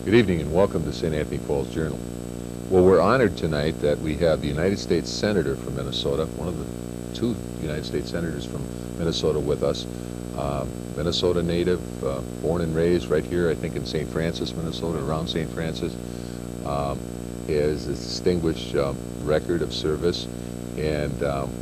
Good evening and welcome to St. Anthony Falls Journal. Well, we're honored tonight that we have the United States Senator from Minnesota, one of the two United States Senators from Minnesota with us. Minnesota native, born and raised right here, I think in St. Francis, Minnesota, around St. Francis. Has a distinguished record of service, and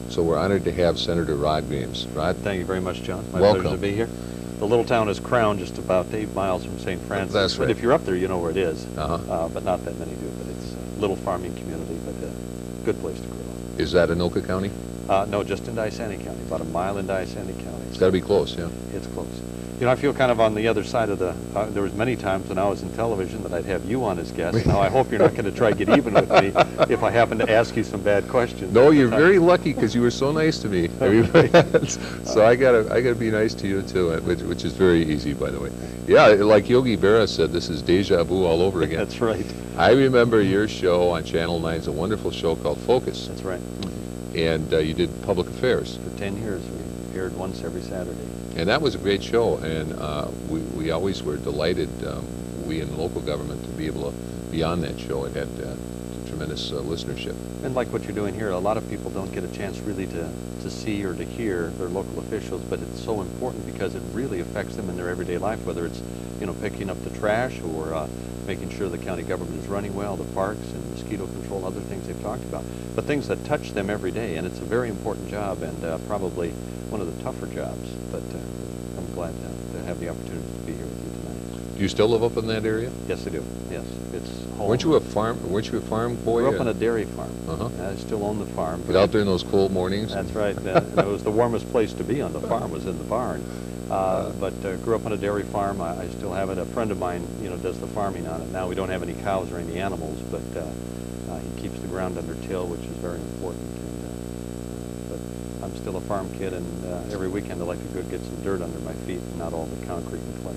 so we're honored to have Senator Rod Griems. Rod? Thank you very much, John. My Welcome. pleasure to be here. The little town is Crown, just about 8 miles from St. Francis. That's right. But if you're up there, you know where it is. Uh-huh. But not that many do. But it's a little farming community, but a good place to grow up. Is that Anoka County? No, just in Disanti County, about a mile in Disanti County. It's got to be close, yeah. It's close. You know, I feel kind of on the other side of the, there was many times when I was in television that I'd have you on as guest. Now, I hope you're not going to try to get even with me if I happen to ask you some bad questions. No, you're very lucky because you were so nice to me. So I gotta be nice to you too, which is very easy, by the way. Yeah, like Yogi Berra said, this is deja vu all over again. That's right. I remember your show on Channel 9. It's a wonderful show called Focus. That's right. And you did public affairs. For 10 years, we appeared once every Saturday. And that was a great show, and we always were delighted, we in local government, to be able to be on that show. It had tremendous listenership. And like what you're doing here, a lot of people don't get a chance really to see or to hear their local officials, but it's so important because it really affects them in their everyday life, whether it's, you know, picking up the trash or making sure the county government is running well, the parks and mosquito control, other things they've talked about, but things that touch them every day. And it's a very important job and probably one of the tougher jobs, but I'm glad to have the opportunity to be here with you tonight. Do you still live up in that area? Yes, I do. Yes, it's home. Weren't you a farm boy? Grew up on a dairy farm. Uh-huh. I still own the farm. Get out there in those cold mornings? That's right. It was the warmest place to be on the farm, was in the barn. But grew up on a dairy farm. I still have it. A friend of mine, you know, does the farming on it. Now we don't have any cows or any animals, but he keeps the ground under till, which is very important. But I'm still a farm kid, and every weekend I like to go get some dirt under my feet, and not all the concrete and clay.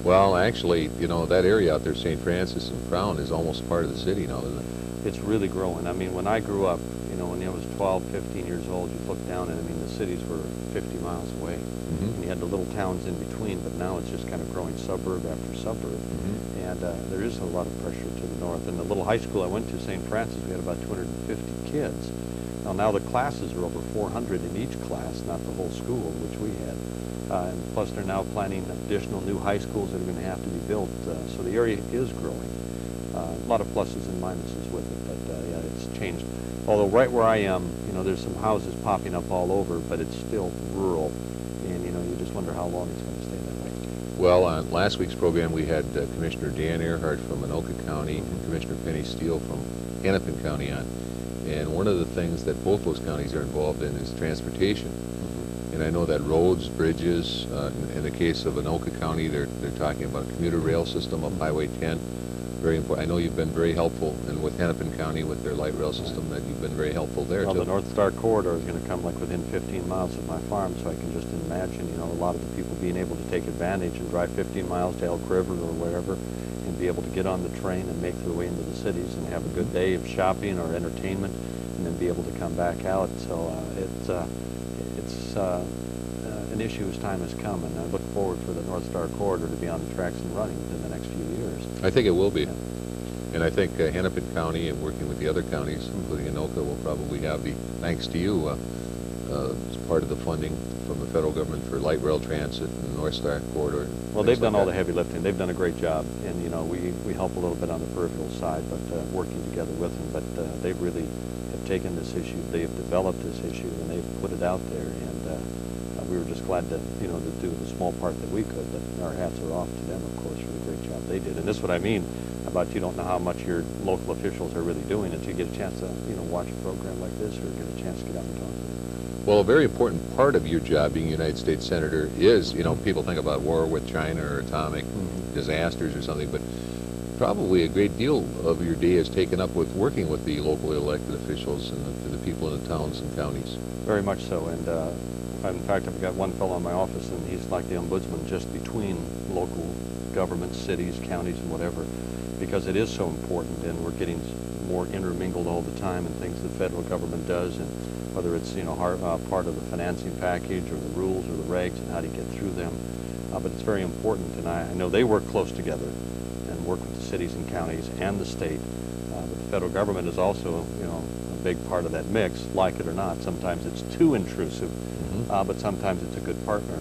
Well, actually, you know, that area out there, St. Francis and Crown, is almost part of the city now, isn't it? It's really growing. I mean, when I grew up, you know, when I was 12, 15 years old, you look down and, I mean, the cities were 50 miles away. Mm-hmm. And you had the little towns in between, but now it's just kind of growing suburb after suburb. Mm-hmm. And there is a lot of pressure to the north. And the little high school I went to, St. Francis, we had about 250 kids. Now the classes are over 400 in each class, not the whole school, which we had. And plus they're now planning additional new high schools that are going to have to be built. So the area is growing. A lot of pluses and minuses with it, but yeah, it's changed. Although right where I am, you know, there's some houses popping up all over, but it's still rural. And, you know, you just wonder how long it's going to stay that way. Well, on last week's program, we had Commissioner Dan Earhart from Anoka County and Commissioner Penny Steele from Hennepin County on. And one of the things that both those counties are involved in is transportation. And I know that roads, bridges, in the case of Anoka County, they're talking about a commuter rail system up Highway 10. Very important. I know you've been very helpful, and with Hennepin County, with their light rail system, that you've been very helpful there, well, too. the North Star Corridor is going to come like within 15 miles of my farm, so I can just imagine, you know, a lot of the people being able to take advantage and drive 15 miles to Elk River or wherever and be able to get on the train and make their way into the cities and have a good day of shopping or entertainment and then be able to come back out. So it's an issue as time has come, and I look forward for the North Star Corridor to be on the tracks and running within the next few years. I think it will be. And I think Hennepin County and working with the other counties, including Anoka, will probably have the, thanks to you, as part of the funding from the federal government for light rail transit and the North Star Corridor. Well, they've done all the heavy lifting. They've done a great job. And, you know, we help a little bit on the peripheral side, but working together with them. But they really have taken this issue. They've developed this issue, and they've put it out there. And we were just glad to, you know, to do the small part that we could. But our hats are off to them, of course, for the great job they did. And this is what I mean about you don't know how much your local officials are really doing until you get a chance to, you know, watch a program like this or get a chance to get out and talk to them. Well, a very important part of your job being United States Senator is, you know, people think about war with China or atomic disasters or something, but probably a great deal of your day is taken up with working with the local elected officials and the people in the towns and counties. Very much so. And in fact, I've got one fellow in my office, and he's like the ombudsman just between local governments, cities, counties, and whatever, because it is so important, and we're getting more intermingled all the time in things the federal government does, and whether it's, you know, part of the financing package or the rules or the regs and how to get through them. But it's very important, and I know they work close together and work with the cities and counties and the state. But the federal government is also, a big part of that mix, like it or not. Sometimes it's too intrusive, but sometimes it's a good partner.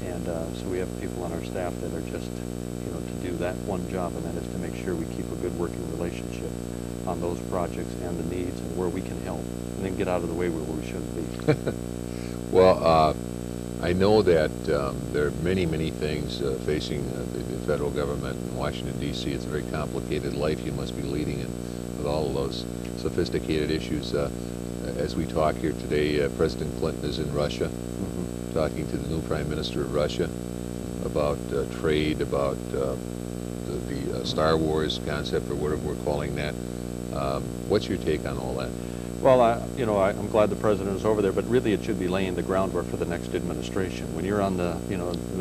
And so we have people on our staff that are just, to do that one job, and that is to make sure we keep a good working relationship on those projects and the needs and where we can help, and then get out of the way where we shouldn't be. Well, I know that there are many, many things facing the federal government in Washington, D.C. It's a very complicated life you must be leading in with all of those sophisticated issues. As we talk here today, President Clinton is in Russia, talking to the new Prime Minister of Russia about trade, about the Star Wars concept, or whatever we're calling that. What's your take on all that? Well, I'm glad the president is over there, but really it should be laying the groundwork for the next administration. When you're on the,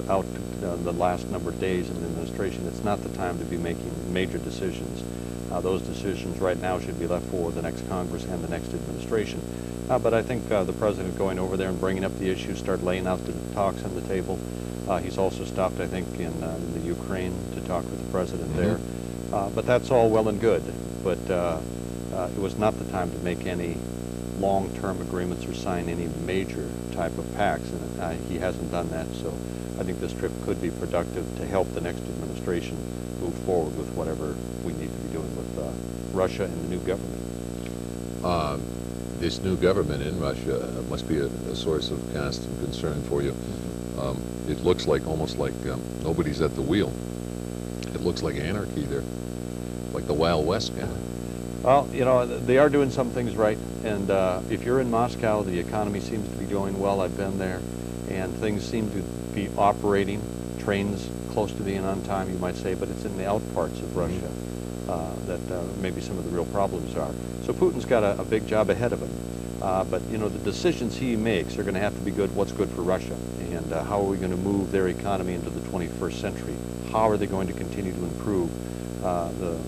out the last number of days in the administration, it's not the time to be making major decisions. Those decisions right now should be left for the next Congress and the next administration. But I think the president going over there and bringing up the issues, start laying out the talks on the table. He's also stopped, I think, in the Ukraine to talk with the president there. But that's all well and good. But it was not the time to make any long-term agreements or sign any major type of pacts, and he hasn't done that. So I think this trip could be productive to help the next administration move forward with whatever we need to be doing with Russia and the new government. This new government in Russia must be a source of constant concern for you. It looks like almost like nobody's at the wheel. It looks like anarchy there, like the Wild West kind of. Well, they are doing some things right, and if you're in Moscow, the economy seems to be going well. I've been there, and things seem to be operating. Trains close to being on time, you might say, but it's in the out parts of Russia that maybe some of the real problems are. So Putin's got a big job ahead of him. But, the decisions he makes are going to have to be good. What's good for Russia? And how are we going to move their economy into the 21st century? How are they going to continue to improve the,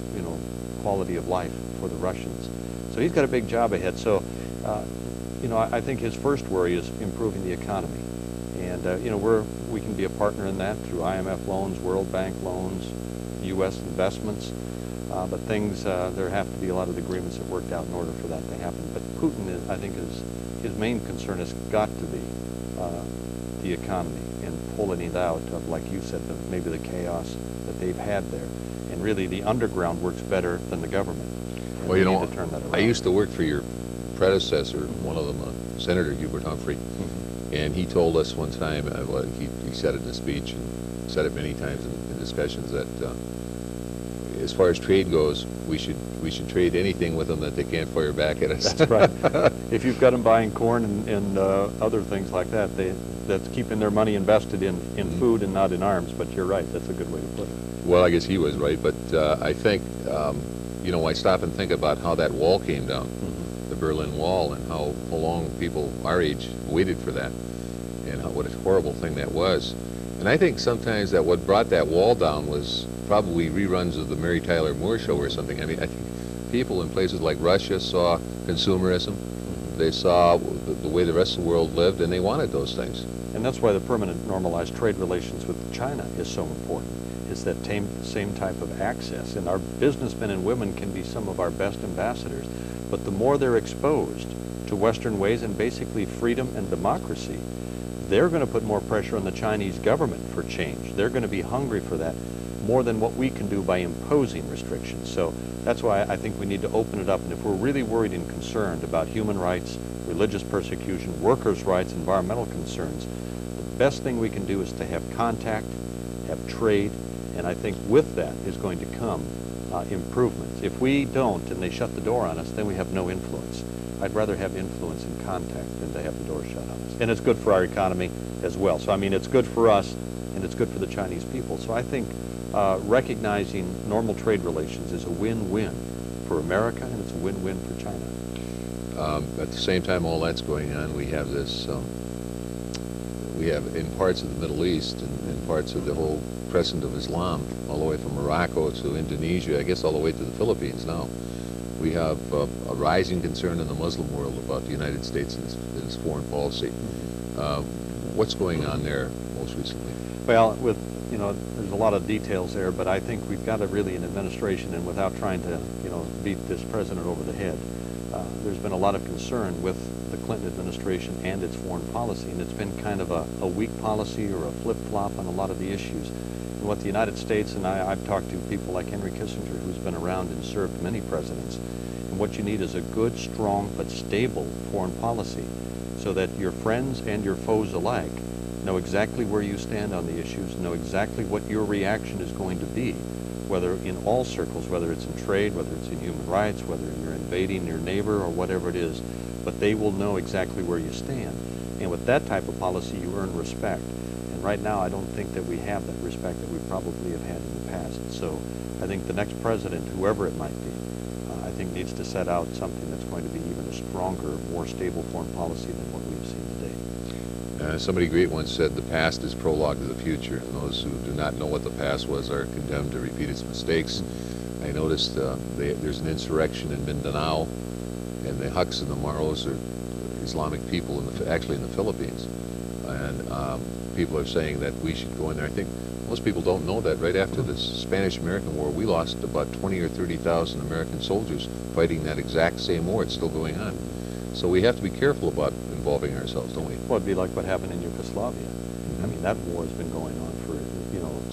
quality of life for the Russians? So he's got a big job ahead. So, I think his first worry is improving the economy. And, we can be a partner in that through IMF loans, World Bank loans, U.S. investments. But things, there have to be a lot of agreements that worked out in order for that to happen. But Putin, I think, his main concern has got to be the economy and pulling it out of, like you said, maybe the chaos that they've had there. And really, the underground works better than the government. And Well, we need to turn that around. I used to work for your predecessor, one of them, Senator Hubert Humphrey, and he told us one time, he said it in a speech and said it many times in discussions, that as far as trade goes, we should trade anything with them that they can't fire back at us. That's right. If you've got them buying corn and other things like that, that's keeping their money invested in food and not in arms. But you're right. That's a good way to put it. Well, I guess he was right, but I think, I stop and think about how that wall came down, the Berlin Wall, and how long people our age waited for that, and what a horrible thing that was. And I think sometimes that what brought that wall down was probably reruns of the Mary Tyler Moore Show or something. I mean, I think people in places like Russia saw consumerism. They saw the way the rest of the world lived, and they wanted those things. And that's why the permanent normalized trade relations with China is so important. It's that same type of access. And our businessmen and women can be some of our best ambassadors. But the more they're exposed to Western ways and basically freedom and democracy, they're going to put more pressure on the Chinese government for change. They're going to be hungry for that more than what we can do by imposing restrictions. So that's why I think we need to open it up. And if we're really worried and concerned about human rights, religious persecution, workers' rights, environmental concerns, the best thing we can do is to have contact, have trade, and I think with that is going to come improvements. If we don't and they shut the door on us, then we have no influence. I'd rather have influence and contact than to have the door shut on us. And it's good for our economy as well. So, I mean, it's good for us and it's good for the Chinese people. So I think recognizing normal trade relations is a win-win for America, and it's a win-win for China. At the same time all that's going on, we have this, we have in parts of the Middle East and parts of the whole crescent of Islam, all the way from Morocco to Indonesia, I guess all the way to the Philippines now. We have a rising concern in the Muslim world about the United States and its foreign policy. What's going on there most recently? Well, with, there's there's a lot of details there, but I think we've got really an administration, and without trying to, beat this president over the head, there's been a lot of concern with the Clinton administration and its foreign policy, and it's been kind of a weak policy or a flip-flop on a lot of the issues. And what the United States, and I've talked to people like Henry Kissinger, who's been around and served many presidents, and what you need is a good, strong, but stable foreign policy so that your friends and your foes alike know exactly where you stand on the issues, know exactly what your reaction is going to be, whether in all circles, whether it's in trade, whether it's in human rights, whether you're invading your neighbor or whatever it is, but they will know exactly where you stand. And with that type of policy, you earn respect. And right now, I don't think that we have that respect that we probably have had in the past. So I think the next president, whoever it might be, I think needs to set out something that's going to be even a stronger, more stable foreign policy than what we've seen today. Somebody great once said, the past is prologue to the future, and those who do not know what the past was are condemned to repeat its mistakes. I noticed there's an insurrection in Mindanao, and the Huks and the Maros are Islamic people, actually in the Philippines. And people are saying that we should go in there. I think most people don't know that right after the Spanish-American War, we lost about 20 or 30,000 American soldiers fighting that exact same war. It's still going on. So we have to be careful about involving ourselves, don't we? Well, it'd be like what happened in Yugoslavia. Mm-hmm. I mean, that war has been going on for,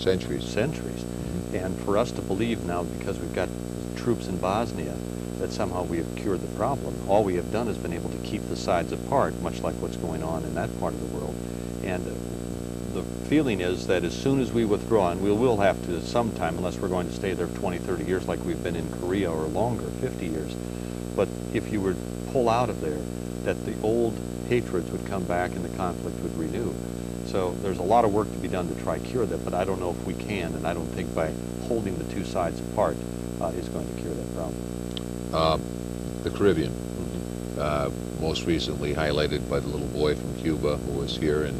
centuries. Mm-hmm. And for us to believe now, because we've got troops in Bosnia, that somehow we have cured the problem. All we have done is been able to keep the sides apart, much like what's going on in that part of the world. And the feeling is that as soon as we withdraw, and we will have to sometime, unless we're going to stay there 20, 30 years like we've been in Korea or longer, 50 years, but if you were to pull out of there, that the old hatreds would come back and the conflict would renew. So there's a lot of work to be done to try to cure that, but I don't know if we can, and I don't think by holding the two sides apart is going to cure that problem. The Caribbean, Mm-hmm. Most recently highlighted by the little boy from Cuba who was here, and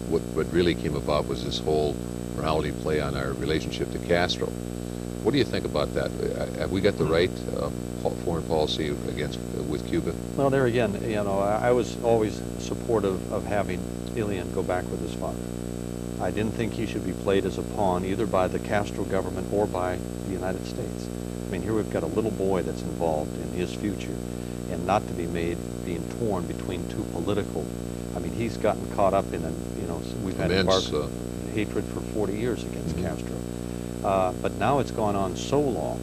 what really came about was this whole morality play on our relationship to Castro. What do you think about that? Have we got the right foreign policy with Cuba? Well, there again, I was always supportive of having Elian go back with his father. I didn't think he should be played as a pawn either by the Castro government or by the United States. I mean, here we've got a little boy that's involved in his future, and not to be being torn between two political. I mean, he's gotten caught up in we've had hatred for 40 years against Mm-hmm. Castro. But now it's gone on so long.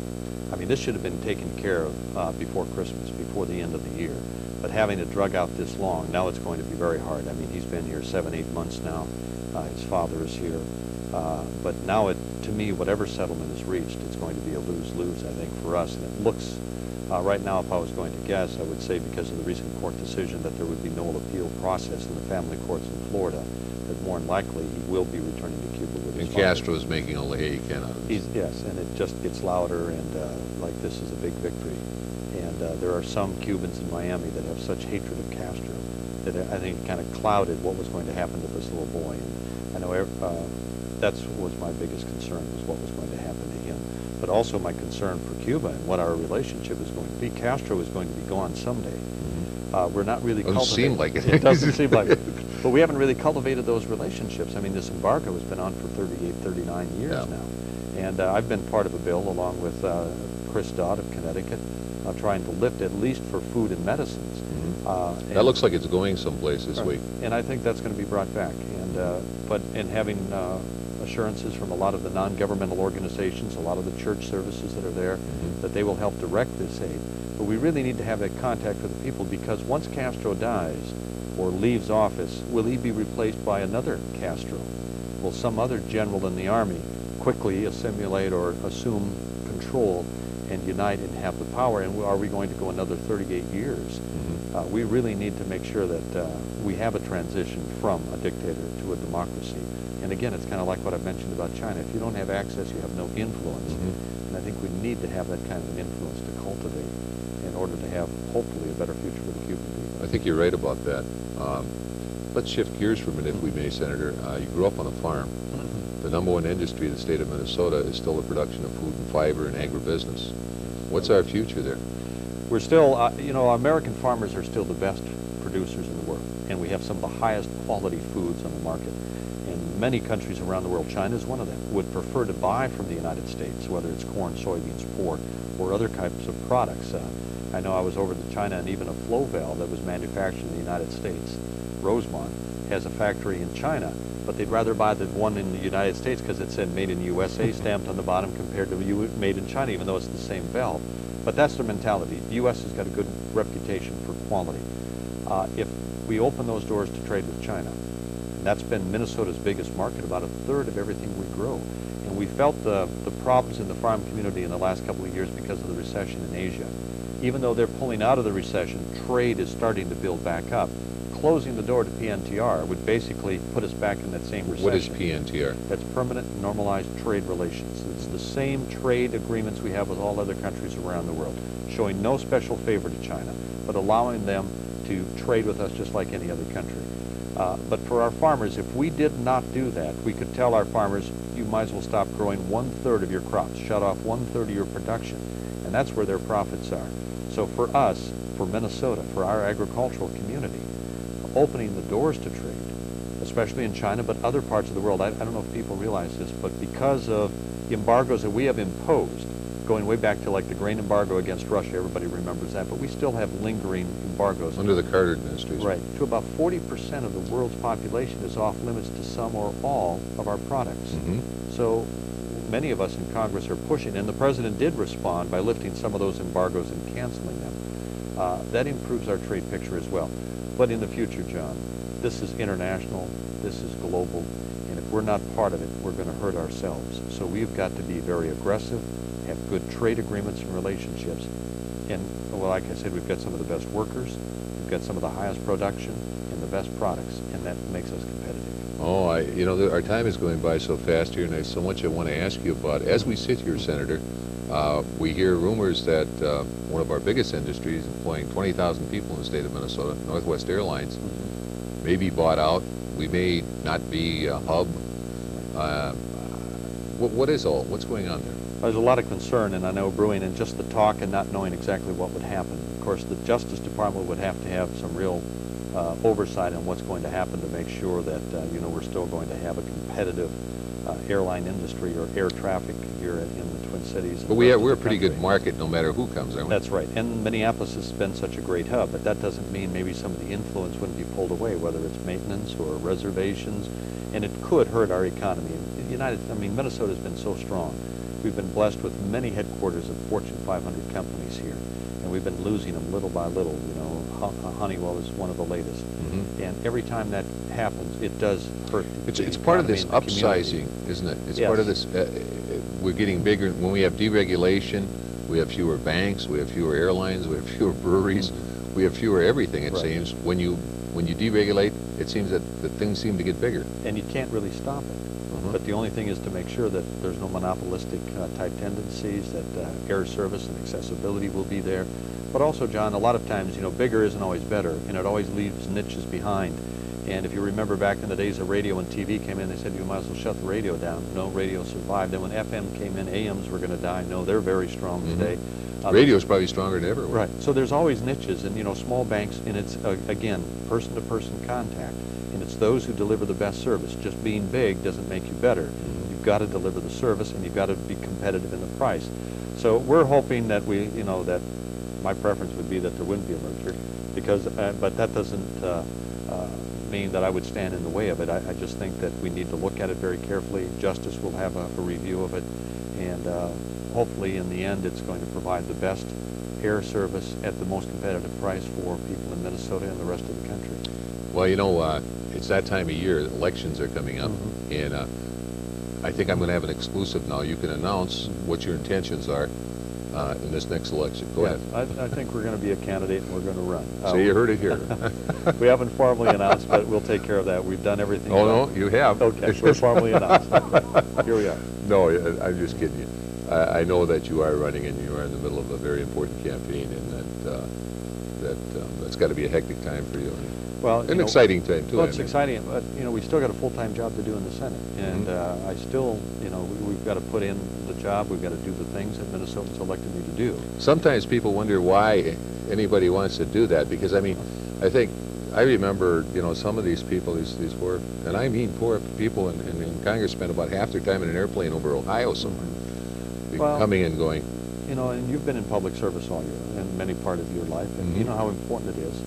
I mean, this should have been taken care of before Christmas, before the end of the year. But having it drug out this long, now it's going to be very hard. I mean, he's been here 7, 8 months now. His father is here. But now, to me, whatever settlement is reached, it's going to be a lose-lose, I think, for us. And it looks, right now, if I was going to guess, I would say because of the recent court decision that there would be no appeal process in the family courts in Florida, that more than likely he will be returning to Cuba with his And father. Castro is making all the hay he can out of this. Yes, and it just gets louder, and like this is a big victory. And there are some Cubans in Miami that have such hatred of Castro that I think kind of clouded what was going to happen to this little boy. And I know that was my biggest concern, was what was going to happen to him. But also my concern for Cuba and what our relationship is going to be. Castro is going to be gone someday. We're not really Doesn't seem like it. It doesn't seem like it. But we haven't really cultivated those relationships. I mean, this embargo has been on for 38, 39 years now. And I've been part of a bill along with Chris Dodd of Connecticut, trying to lift at least for food and medicines. That looks like it's going someplace this week. And I think that's going to be brought back. And having assurances from a lot of the non-governmental organizations, a lot of the church services that are there, that they will help direct this aid. But we really need to have that contact with the people, because once Castro dies or leaves office, will he be replaced by another Castro? Will some other general in the army quickly assimilate or assume control and unite and have the power? And are we going to go another 38 years? We really need to make sure that we have a transition from a dictator to a democracy. And again, it's kind of like what I mentioned about China. If you don't have access, you have no influence. And I think we need to have that kind of influence to cultivate in order to have, hopefully, a better future for the Cuban people. I think you're right about that. Let's shift gears for a minute, if we may, Senator. You grew up on a farm. The #1 industry in the state of Minnesota is still the production of food and fiber and agribusiness. What's our future there? We're still, American farmers are still the best producers in the world, and we have some of the highest quality foods on the market. And many countries around the world, China is one of them, would prefer to buy from the United States, whether it's corn, soybeans, pork, or other types of products. I know I was over to China, and even a flow valve that was manufactured in the United States, Rosemont, has a factory in China, but they'd rather buy the one in the United States because it said made in USA stamped on the bottom compared to made in China, even though it's the same valve. But that's their mentality. The U.S. has got a good reputation for quality. If we open those doors to trade with China, that's been Minnesota's biggest market, about a third of everything we grow. And we felt the problems in the farm community in the last couple of years because of the recession in Asia. Even though they're pulling out of the recession, trade is starting to build back up. Closing the door to PNTR would basically put us back in that same recession. What is PNTR? That's Permanent Normalized Trade Relations. It's the same trade agreements we have with all other countries around the world, showing no special favor to China, but allowing them to trade with us just like any other country. But for our farmers, if we did not do that, we could tell our farmers, you might as well stop growing 1/3 of your crops, shut off 1/3 of your production, and that's where their profits are. So for us, for Minnesota, for our agricultural community, opening the doors to trade, especially in China, but other parts of the world, I don't know if people realize this, but because of embargoes that we have imposed, going way back to like the grain embargo against Russia, everybody remembers that, but we still have lingering embargoes. Under the Carter administration. Right. To about 40% of the world's population is off limits to some or all of our products. So many of us in Congress are pushing, and the President did respond by lifting some of those embargoes and canceling them. That improves our trade picture as well. But in the future, John, this is international, this is global, and if we're not part of it, we're going to hurt ourselves. So we've got to be very aggressive, have good trade agreements and relationships, and, well, like I said, we've got some of the best workers, we've got some of the highest production, and the best products, and that makes us competitive. Oh, you know, our time is going by so fast here, and there's so much I want to ask you about. As we sit here, Senator, we hear rumors that one of our biggest industries, employing 20,000 people in the state of Minnesota, Northwest Airlines, may be bought out. We may not be a hub. What's going on there? There's a lot of concern, and I know brewing, and just the talk and not knowing exactly what would happen. Of course, the Justice Department would have to have some real oversight on what's going to happen to make sure that you know, we're still going to have a competitive airline industry or air traffic here in the Twin Cities. But we're a pretty good market no matter who comes, aren't we? That's right. And Minneapolis has been such a great hub, but that doesn't mean maybe some of the influence wouldn't be pulled away, whether it's maintenance or reservations, and it could hurt our economy. Minnesota's been so strong. We've been blessed with many headquarters of Fortune 500 companies here, and we've been losing them little by little. You know, Honeywell is one of the latest. And every time that happens, it does hurt. It's part of this upsizing, isn't it? It's part of this. We're getting bigger. When we have deregulation, we have fewer banks, we have fewer airlines, we have fewer breweries, we have fewer everything. It seems when you deregulate, it seems that things seem to get bigger. And you can't really stop it. But the only thing is to make sure that there's no monopolistic type tendencies, that air service and accessibility will be there. But also, John, a lot of times, you know, bigger isn't always better, and it always leaves niches behind. And if you remember back in the days of radio and TV came in, they said you might as well shut the radio down. No, radio survived. Then when FM came in, AMs were going to die. No, they're very strong today. Radio's probably stronger than ever. Right. So there's always niches, and, you know, small banks, and it's, again, person-to-person contact. And it's those who deliver the best service. Just being big doesn't make you better. You've got to deliver the service, and you've got to be competitive in the price. So we're hoping that that my preference would be that there wouldn't be a merger, because, but that doesn't mean that I would stand in the way of it. I just think that we need to look at it very carefully. Justice will have a review of it, and hopefully in the end it's going to provide the best air service at the most competitive price for people in Minnesota and the rest of the country. Well, you know, it's that time of year. Elections are coming up, and I think I'm going to have an exclusive now. You can announce what your intentions are in this next election. Go ahead. I think we're going to be a candidate, and we're going to run. So you heard it here. We haven't formally announced, but we'll take care of that. We've done everything. Oh, no, you have. Okay, we're formally announced. Here we are. No, I'm just kidding you. I know that you are running, and you are in the middle of a very important campaign, and that's got to be a hectic time for you. Well, an exciting time too. Well, it's exciting, but you know, we still got a full-time job to do in the Senate, and I still, you know, we've got to put in the job. We've got to do the things that Minnesotans elected me to do. Sometimes people wonder why anybody wants to do that, because I mean, I think I remember, you know, some of these people, these poor, and I mean poor people in Congress spend about half their time in an airplane over Ohio somewhere, Well, coming and going. You know, and you've been in public service all your, in many part of your life, and you know how important it is.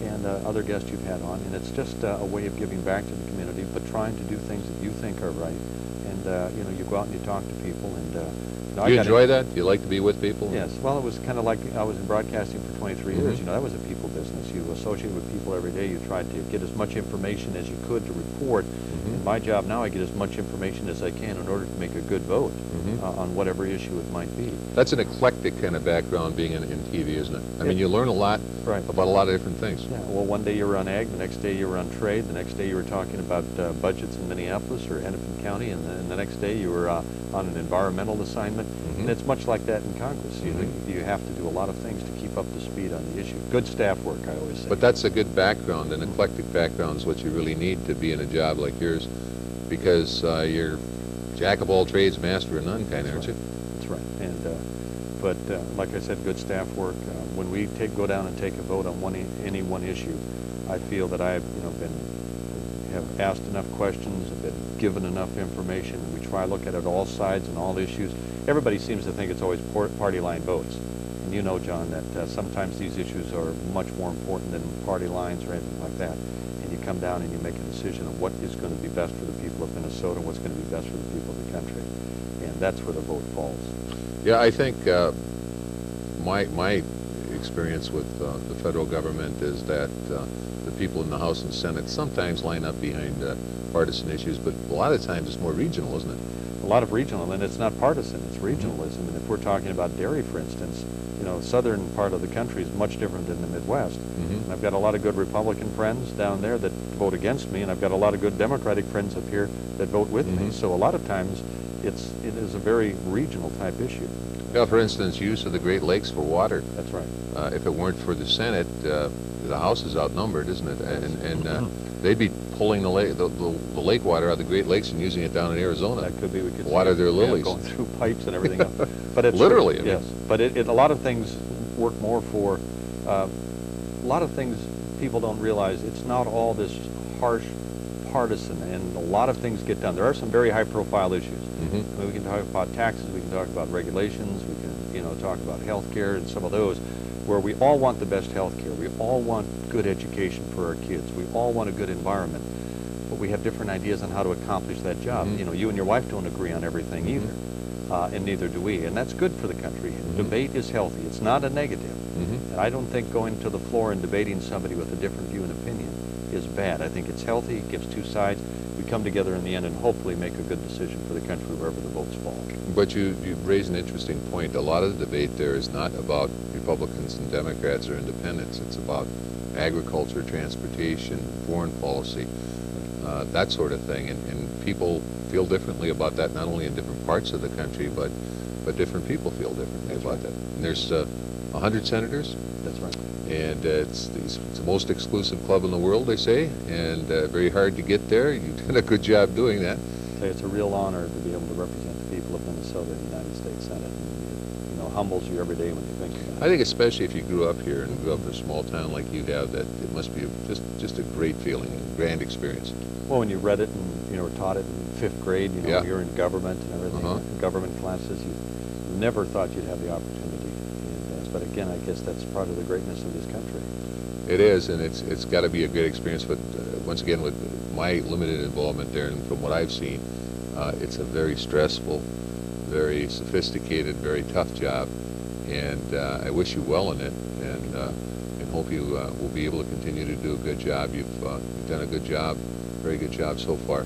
And other guests you've had on, and it's just a way of giving back to the community, but trying to do things that you think are right. And you know, you go out and you talk to people, and you know, Do you enjoy that? Do you like to be with people? Yes. Well, it was kind of like I was in broadcasting for 23 years. You know, that was a people business. You associate with people every day. You tried to get as much information as you could to report. And my job now, I get as much information as I can in order to make a good vote on whatever issue it might be. That's an eclectic kind of background being in TV, isn't it? I mean, you learn a lot about a lot of different things. Yeah, well, one day you were on ag, the next day you were on trade, the next day you were talking about budgets in Minneapolis or Hennepin County, and then the next day you were on an environmental assignment. And it's much like that in Congress. You have to do a lot of things to keep up to speed on the issue. Good staff work, I always say. But that's a good background, an eclectic background is what you really need to be in a job like yours, because you're jack of all trades, master of none kind of, aren't you? That's right. And but like I said, good staff work. When we go down and take a vote on any one issue, I feel that I've have asked enough questions, have been given enough information. We try to look at it all sides and all issues. Everybody seems to think it's always party line votes. And you know, John, that sometimes these issues are much more important than party lines or anything like that. And you come down and you make a decision on what is going to be best for the people of Minnesota and what's going to be best for the people of the country. And that's where the vote falls. Yeah, I think my experience with the federal government is that the people in the House and Senate sometimes line up behind partisan issues, but a lot of times it's more regional, isn't it? A lot of regional, and it's not partisan, it's regionalism. And if we're talking about dairy, for instance, you know, southern part of the country is much different than the Midwest. And I've got a lot of good Republican friends down there that vote against me, and I've got a lot of good Democratic friends up here that vote with me. So a lot of times it is a very regional type issue. Yeah, for instance, use of the Great Lakes for water. That's right. If it weren't for the Senate, the House is outnumbered, isn't it? And they'd be pulling the lake water out of the Great Lakes and using it down in Arizona. That could be. We could water their lilies. Going through pipes and everything else. But it's literally. True, yes. But a lot of things work more for. A lot of things people don't realize. It's not all this harsh partisan, and a lot of things get done. There are some very high-profile issues. I mean, we can talk about taxes. We can talk about regulations. We can, talk about health care and some of those, where we all want the best health care. We all want good education for our kids. We all want a good environment. But we have different ideas on how to accomplish that job. You know, you and your wife don't agree on everything either, and neither do we. And that's good for the country. Debate is healthy. It's not a negative. And I don't think going to the floor and debating somebody with a different view and opinion is bad. I think it's healthy. It gives two sides. We come together in the end and hopefully make a good decision for the country wherever the votes fall. But you raise an interesting point. A lot of the debate there is not about Republicans and Democrats or independents. It's about agriculture, transportation, foreign policy, that sort of thing. And people feel differently about that, not only in different parts of the country, but different people feel differently about that. And there's 100 senators. That's right. And it's the most exclusive club in the world, they say, and very hard to get there. You've done a good job doing that. It's a real honor to be able to represent the people of Minnesota in the United States Senate. And it humbles you every day when you think about it. I think especially if you grew up here and grew up in a small town like you have, that it must be just a great feeling, a grand experience. Well, when you read it and were taught it in 5th grade, you're in government and everything, government classes, you never thought you'd have the opportunity. But again, I guess that's part of the greatness of this country. It is, and it's got to be a great experience. But once again, with my limited involvement there, and from what I've seen, it's a very stressful, very sophisticated, very tough job. And I wish you well in it, and hope you will be able to continue to do a good job. You've done a good job, very good job so far.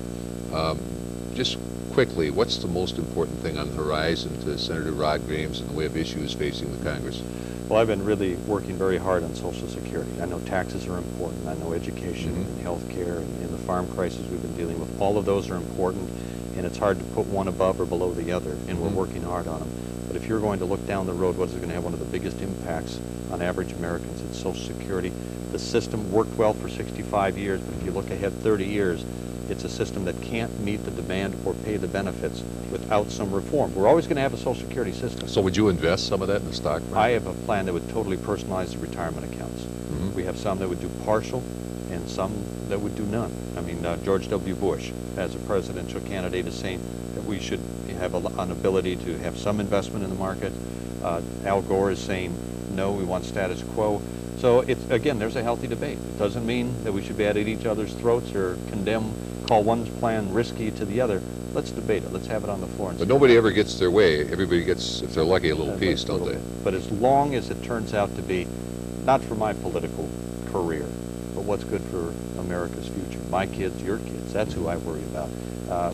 Just quickly, what's the most important thing on the horizon to Senator Rod Graims in the way of issues facing the Congress? Well, I've been really working very hard on Social Security. I know taxes are important. I know education and health care and the farm crisis we've been dealing with. All of those are important, and it's hard to put one above or below the other, and we're working hard on them. But if you're going to look down the road, what is going to have one of the biggest impacts on average Americans? It's Social Security. The system worked well for 65 years, but if you look ahead 30 years, it's a system that can't meet the demand or pay the benefits without some reform. We're always going to have a Social Security system. So would you invest some of that in the stock market? I have a plan that would totally personalize the retirement accounts. We have some that would do partial and some that would do none. I mean, George W. Bush, as a presidential candidate, is saying that we should have an ability to have some investment in the market. Al Gore is saying, no, we want status quo. So it's, again, there's a healthy debate. It doesn't mean that we should be at each other's throats or call one plan risky to the other. Let's debate it. Let's have it on the floor. And But see nobody how- ever gets their way. Everybody gets, if they're lucky, a little a piece, don't little they? bit. But as long as it turns out to be, not for my political career, but what's good for America's future, my kids, your kids, that's who I worry about.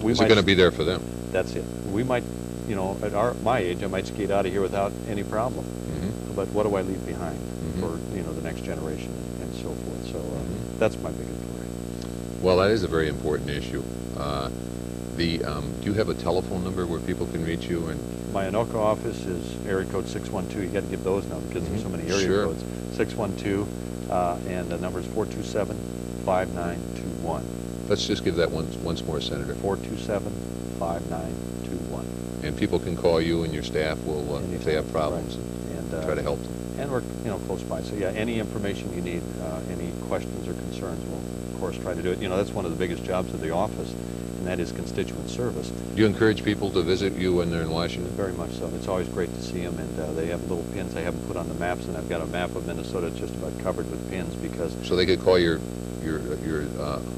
Is it going to be there for them? That's it. We might, you know, at my age, I might skate out of here without any problem. Mhm. But what do I leave behind Mhm. for, you know, the next generation and so forth? So Mhm. that's my biggest worry. Well, that is a very important issue. Do you have a telephone number where people can reach you? And My Anoka office is area code 612. You got to give those numbers because there's so many area Sure. codes. 612, and the number is 427-5921. let's just give that once more, Senator. 427-5921. And people can call you, and your staff will, if they have problems, Right. And try to help them. And we're, you know, close by. So yeah, any information you need, any questions or concerns, we'll of course try to do it. You know, that's one of the biggest jobs of the office, and that is constituent service. Do you encourage people to visit you when they're in Washington? Very much so. It's always great to see them, and they have little pins they haven't put on the maps, and I've got a map of Minnesota just about covered with pins because So they could call your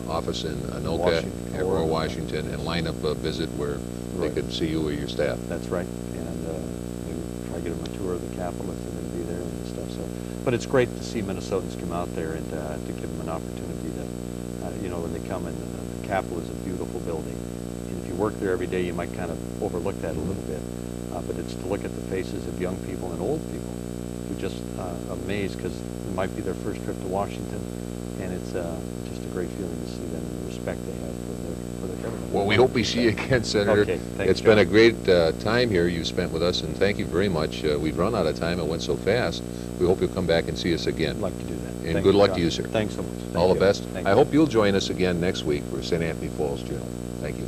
office in Anoka Washington, or or- Washington and line up a visit where they Right. could see you or your staff. that's right. And we try to get them a tour of the Capitol if they're going to be there and stuff. So, but it's great to see Minnesotans come out there and to give them an opportunity to, you know, when they come in, the Capitol is a beautiful building. And if you work there every day, you might kind of overlook that a little bit. But it's to look at the faces of young people and old people who just amazed because it might be their first trip to Washington, and it's just a great feeling to see them and the respect they have for their government. Well, we hope we see you again, Senator. Okay, thanks, It's been a John. great time here you spent with us, and thank you very much. We've run out of time. It went so fast. We hope you'll come back and see us again. I'd like to do that. And Thank good you, luck John. to you, sir. Thanks so much. Thank All the you. best. Thank I you. hope you'll join us again next week for St. Anthony Falls Journal. Thank you.